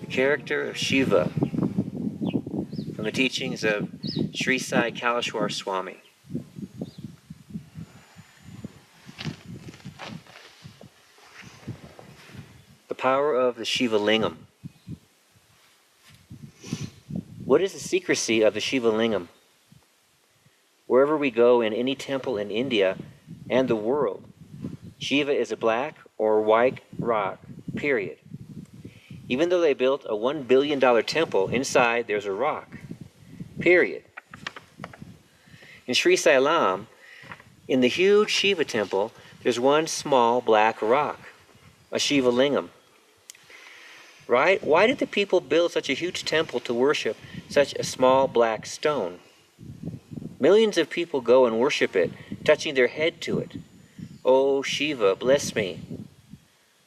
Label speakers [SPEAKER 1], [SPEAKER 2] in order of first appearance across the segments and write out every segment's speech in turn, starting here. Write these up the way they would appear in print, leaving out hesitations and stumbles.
[SPEAKER 1] Character of Shiva from the teachings of Sri Kaleshwar Swami. The power of the Shiva lingam. What is the secrecy of the Shiva lingam? Wherever we go in any temple in India and the world, Shiva is a black or white rock, period. Even though they built a $1 billion temple, inside there's a rock, period. In Sri Sailam, in the huge Shiva temple, there's one small black rock, a Shiva lingam. Right? Why did the people build such a huge temple to worship such a small black stone? Millions of people go and worship it, touching their head to it. Oh, Shiva, bless me.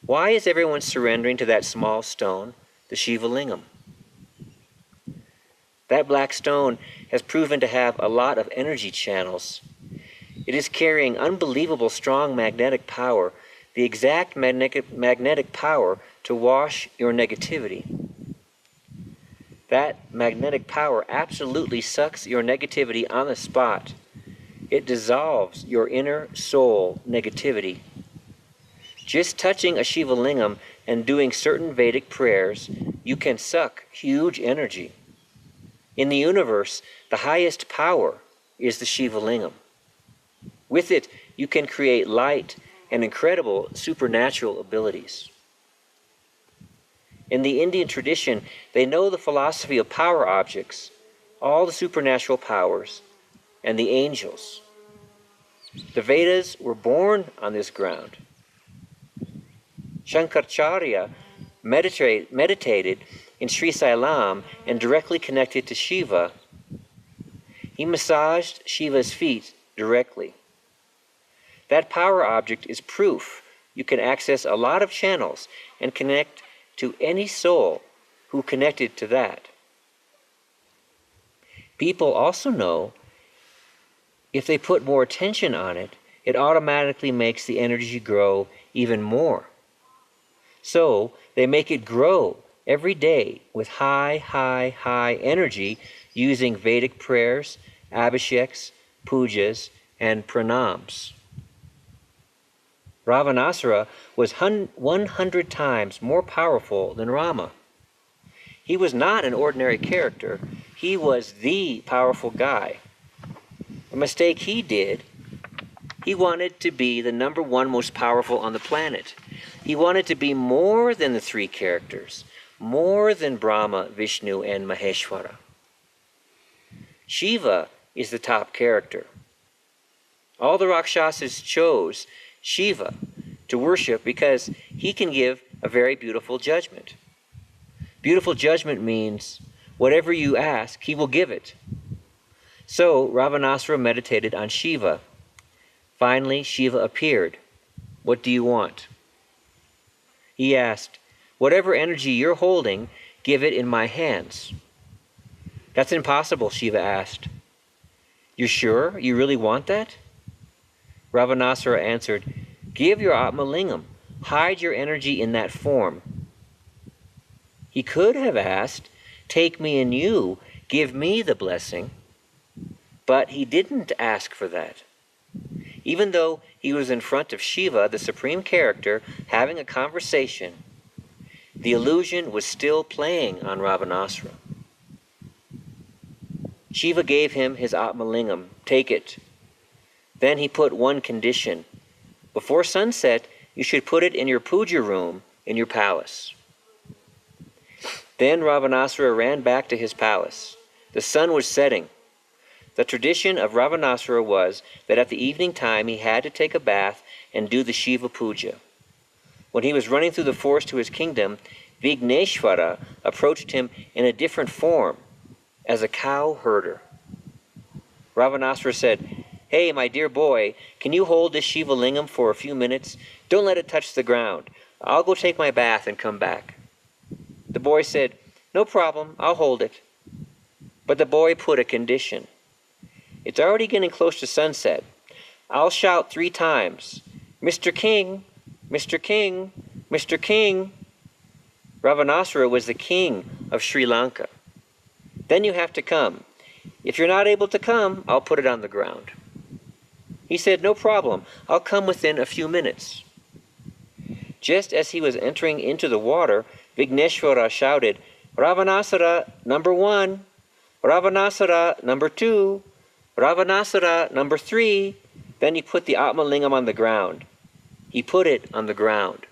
[SPEAKER 1] Why is everyone surrendering to that small stone, the Shiva lingam? That black stone has proven to have a lot of energy channels. It is carrying unbelievable strong magnetic power, the exact magnetic power to wash your negativity. That magnetic power absolutely sucks your negativity on the spot. It dissolves your inner soul negativity. Just touching a Shiva lingam and doing certain Vedic prayers, you can suck huge energy. In the universe, the highest power is the Shiva lingam. With it, you can create light and incredible supernatural abilities. In the Indian tradition, they know the philosophy of power objects, all the supernatural powers, and the angels. The Vedas were born on this ground. Shankaracharya meditated in Sri Sailam and directly connected to Shiva. He massaged Shiva's feet directly. That power object is proof you can access a lot of channels and connect to any soul who connected to that. People also know if they put more attention on it, it automatically makes the energy grow even more. So they make it grow every day with high, high, high energy using Vedic prayers, abhisheks, pujas, and pranams. Ravanasura was 100 times more powerful than Rama. He was not an ordinary character. He was the powerful guy. A mistake he did, he wanted to be the #1 most powerful on the planet. He wanted to be more than the 3 characters, more than Brahma, Vishnu, and Maheshwara. Shiva is the top character. All the Rakshasas chose Shiva to worship because he can give a very beautiful judgment. Beautiful judgment means whatever you ask, he will give it. So Ravanasura meditated on Shiva. Finally, Shiva appeared. What do you want? He asked, whatever energy you're holding, give it in my hands. That's impossible, Shiva asked. You're sure? You really want that? Ravanasura answered, give your Atma lingam. Hide your energy in that form. He could have asked, take me and you, give me the blessing. But he didn't ask for that. Even though he was in front of Shiva, the supreme character, having a conversation, the illusion was still playing on Ravanasura. Shiva gave him his Atma lingam. Take it. Then he put one condition. Before sunset, you should put it in your puja room in your palace. Then Ravanasura ran back to his palace. The sun was setting. The tradition of Ravanasura was that at the evening time he had to take a bath and do the Shiva puja. When he was running through the forest to his kingdom, Vigneshwara approached him in a different form, as a cow herder. Ravanasura said, "Hey, my dear boy, can you hold this Shiva lingam for a few minutes? Don't let it touch the ground. I'll go take my bath and come back." The boy said, "No problem, I'll hold it." But the boy put a condition. "It's already getting close to sunset. I'll shout 3 times, 'Mr. King, Mr. King, Mr. King.'" Ravanasura was the king of Sri Lanka. "Then you have to come. If you're not able to come, I'll put it on the ground." He said, "No problem, I'll come within a few minutes." Just as he was entering into the water, Vigneshwara shouted, "Ravanasura number 1, Ravanasura number 2, Ravanasura number 3. Then he put the Atmalingam on the ground. He put it on the ground.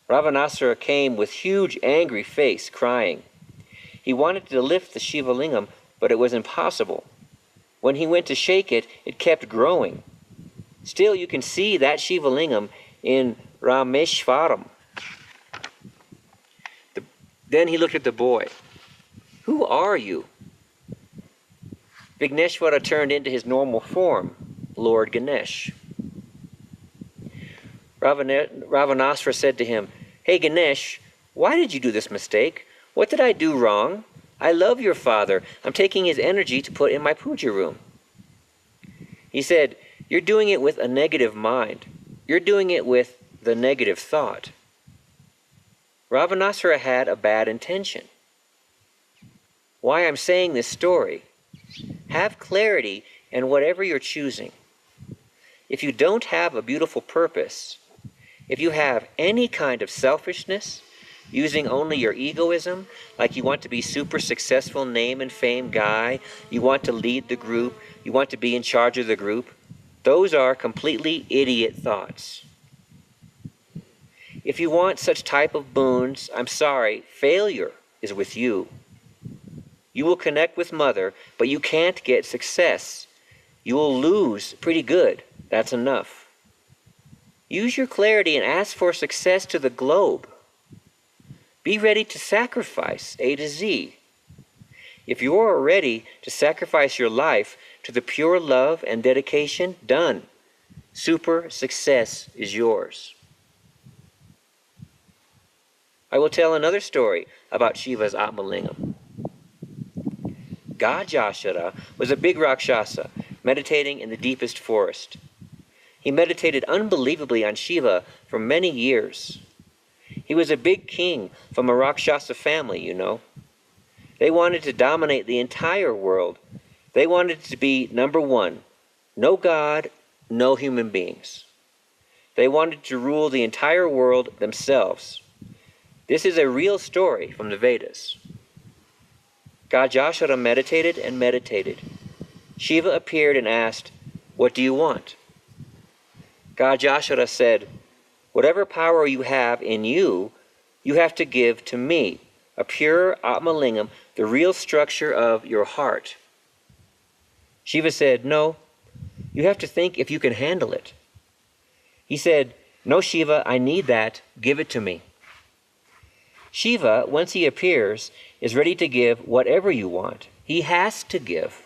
[SPEAKER 1] Ravanasura came with huge angry face, crying. He wanted to lift the Shiva lingam, but it was impossible. When he went to shake it, it kept growing. Still, you can see that Shiva lingam in Rameshwaram. Then he looked at the boy. "Who are you?" Vigneshwara turned into his normal form, Lord Ganesh. Ravanasura said to him, "Hey Ganesh, why did you do this mistake? What did I do wrong? I love your father. I'm taking his energy to put in my puja room." He said, "You're doing it with a negative mind. You're doing it with the negative thought." Ravanasura had a bad intention. Why I'm saying this story: have clarity in whatever you're choosing. If you don't have a beautiful purpose, if you have any kind of selfishness, using only your egoism, like you want to be super successful name and fame guy, you want to lead the group, you want to be in charge of the group, those are completely idiot thoughts. If you want such type of boons, I'm sorry, failure is with you. You will connect with Mother, but you can't get success. You will lose pretty good. That's enough. Use your clarity and ask for success to the globe. Be ready to sacrifice A to Z. If you are ready to sacrifice your life to the pure love and dedication, done. Super success is yours. I will tell another story about Shiva's Atmalingam. Gajasura was a big Rakshasa, meditating in the deepest forest. He meditated unbelievably on Shiva for many years. He was a big king from a Rakshasa family, you know. They wanted to dominate the entire world. They wanted to be number 1. No God, no human beings. They wanted to rule the entire world themselves. This is a real story from the Vedas. Gajasura meditated and meditated. Shiva appeared and asked, "What do you want?" Gajasura said, "Whatever power you have in you, you have to give to me, a pure Atmalingam, the real structure of your heart." Shiva said, "No, you have to think if you can handle it." He said, "No, Shiva, I need that. Give it to me." Shiva, once he appears, is ready to give whatever you want. He has to give.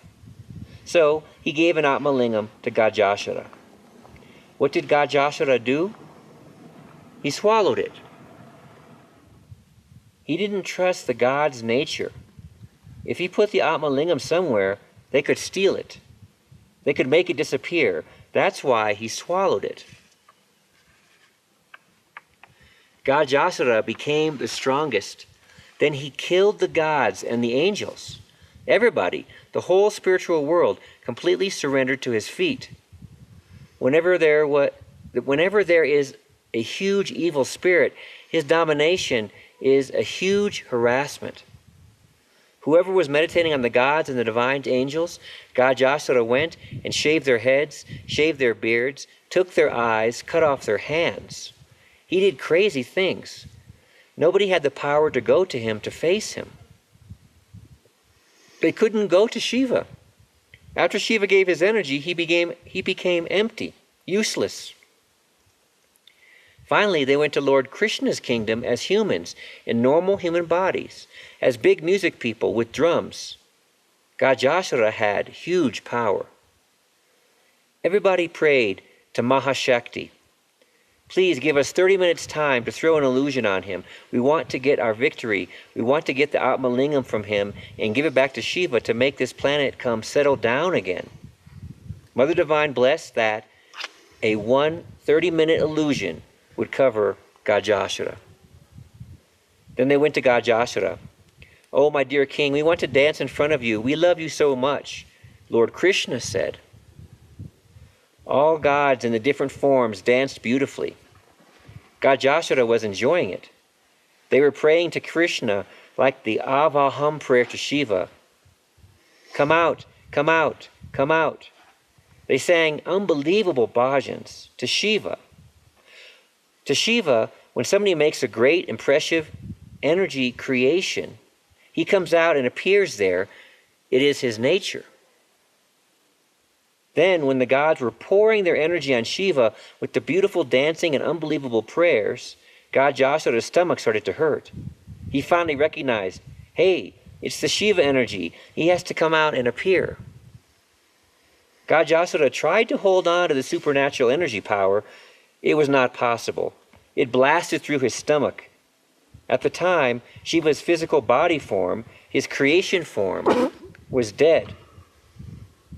[SPEAKER 1] So he gave an Atmalingam to Gajasura. What did Gajasura do? He swallowed it. He didn't trust the God's nature. If he put the Atmalingam somewhere, they could steal it. They could make it disappear. That's why he swallowed it. Gajasura became the strongest. Then he killed the gods and the angels. Everybody, the whole spiritual world, completely surrendered to his feet. Whenever there is a huge evil spirit, his domination is a huge harassment. Whoever was meditating on the gods and the divine angels, Gajasura went and shaved their heads, shaved their beards, took their eyes, cut off their hands. He did crazy things. Nobody had the power to go to him to face him. They couldn't go to Shiva. After Shiva gave his energy, he became empty, useless. Finally, they went to Lord Krishna's kingdom as humans, in normal human bodies, as big music people with drums. Gajasura had huge power. Everybody prayed to Mahashakti. Please give us 30 minutes time to throw an illusion on him. We want to get our victory. We want to get the Atma Lingam from him and give it back to Shiva to make this planet come settle down again. Mother Divine blessed that a 30-minute illusion would cover Gajasura. Then they went to Gajasura. Oh, my dear king, we want to dance in front of you. We love you so much. Lord Krishna said. All gods in the different forms danced beautifully. Gajasura was enjoying it. They were praying to Krishna like the Avaham prayer to Shiva. Come out, come out, come out. They sang unbelievable bhajans to Shiva. To Shiva, when somebody makes a great, impressive energy creation, he comes out and appears there. It is his nature. Then, when the gods were pouring their energy on Shiva with the beautiful dancing and unbelievable prayers, Gajasura's stomach started to hurt. He finally recognized, hey, it's the Shiva energy. He has to come out and appear. Gajasura tried to hold on to the supernatural energy power. It was not possible. It blasted through his stomach. At the time, Shiva's physical body form, his creation form, was dead.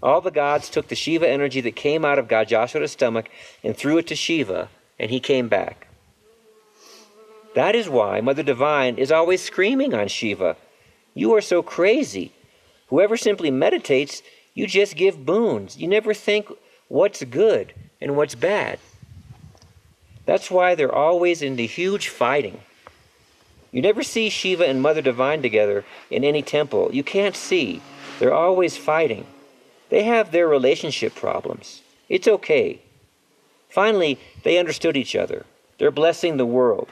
[SPEAKER 1] All the gods took the Shiva energy that came out of Gajasura's stomach and threw it to Shiva, and he came back. That is why Mother Divine is always screaming on Shiva. You are so crazy. Whoever simply meditates, you just give boons. You never think what's good and what's bad. That's why they're always into huge fighting. You never see Shiva and Mother Divine together in any temple. You can't see. They're always fighting. They have their relationship problems. It's okay. Finally, they understood each other. They're blessing the world.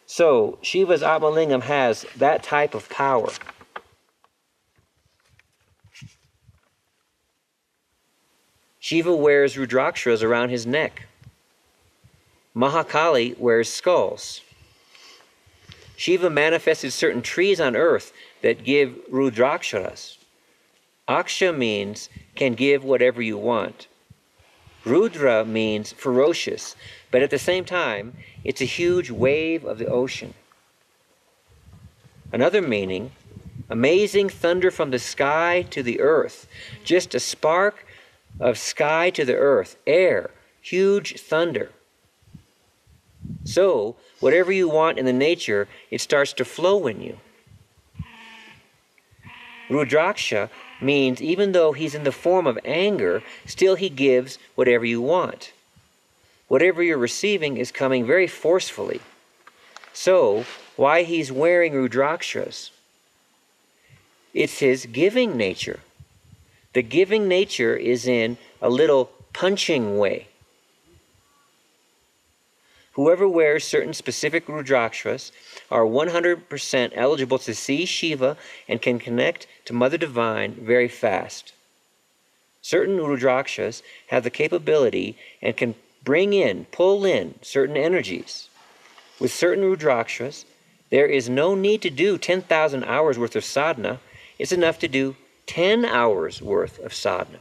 [SPEAKER 1] So, Shiva's Atma Lingam has that type of power. Shiva wears Rudrakshas around his neck. Mahakali wears skulls. Shiva manifested certain trees on earth that give Rudrakshas. Aksha means can give whatever you want. Rudra means ferocious, but at the same time, it's a huge wave of the ocean. Another meaning, amazing thunder from the sky to the earth, just a spark of sky to the earth, air, huge thunder. So, whatever you want in the nature, it starts to flow in you. Rudraksha means even though he's in the form of anger, still he gives whatever you want. Whatever you're receiving is coming very forcefully. So, why he's wearing Rudrakshas? It's his giving nature. The giving nature is in a little punching way. Whoever wears certain specific Rudrakshas are 100% eligible to see Shiva and can connect to Mother Divine very fast. Certain Rudrakshas have the capability and can pull in certain energies. With certain Rudrakshas, there is no need to do 10,000 hours worth of sadhana. It's enough to do 10 hours worth of sadhana.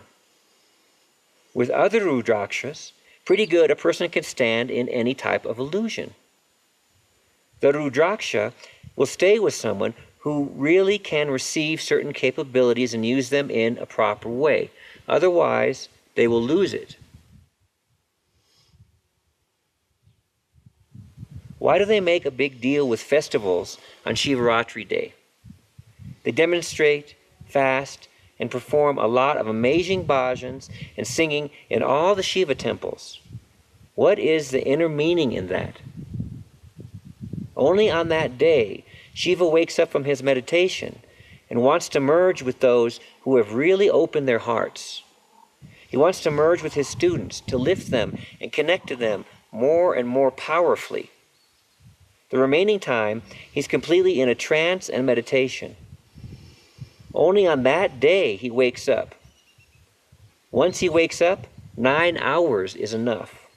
[SPEAKER 1] With other Rudrakshas, pretty good a person can stand in any type of illusion. The Rudraksha will stay with someone who really can receive certain capabilities and use them in a proper way. Otherwise, they will lose it. Why do they make a big deal with festivals on Shivaratri Day? They demonstrate, fast, and perform a lot of amazing bhajans and singing in all the Shiva temples. What is the inner meaning in that? Only on that day, Shiva wakes up from his meditation and wants to merge with those who have really opened their hearts. He wants to merge with his students, to lift them and connect to them more and more powerfully. The remaining time, he's completely in a trance and meditation. Only on that day he wakes up. Once he wakes up, 9 hours is enough.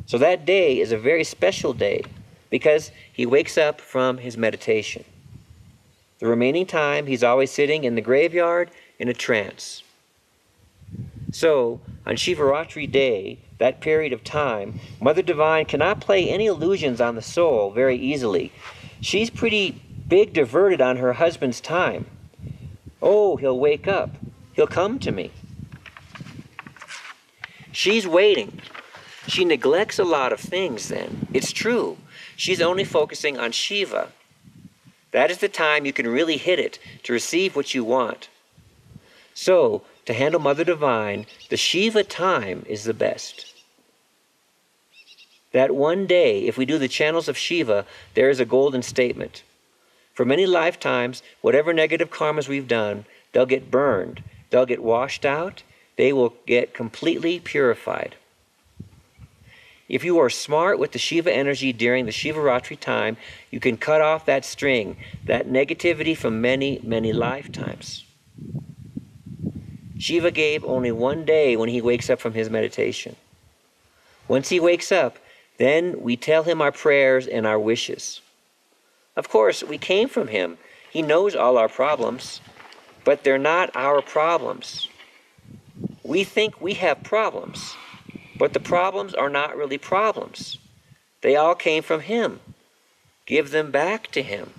[SPEAKER 1] So that day is a very special day because he wakes up from his meditation. The remaining time, he's always sitting in the graveyard in a trance. So, on Shivaratri day, that period of time, Mother Divine cannot play any illusions on the soul very easily. She's pretty big diverted on her husband's time. Oh, he'll wake up. He'll come to me. She's waiting. She neglects a lot of things then. It's true. She's only focusing on Shiva. That is the time you can really hit it to receive what you want. So, to handle Mother Divine, the Shiva time is the best. That one day, if we do the channels of Shiva, there is a golden statement. For many lifetimes, whatever negative karmas we've done, they'll get burned, they'll get washed out, they will get completely purified. If you are smart with the Shiva energy during the Shivaratri time, you can cut off that string, that negativity from many, many lifetimes. Shiva gave only one day when he wakes up from his meditation. Once he wakes up, then we tell him our prayers and our wishes. Of course, we came from him. He knows all our problems, but they're not our problems. We think we have problems, but the problems are not really problems. They all came from him. Give them back to him.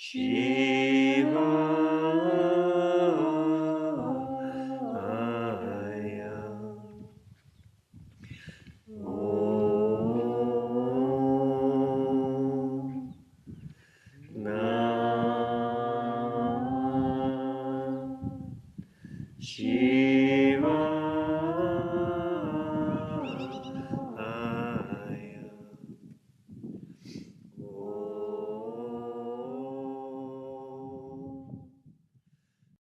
[SPEAKER 2] Shiva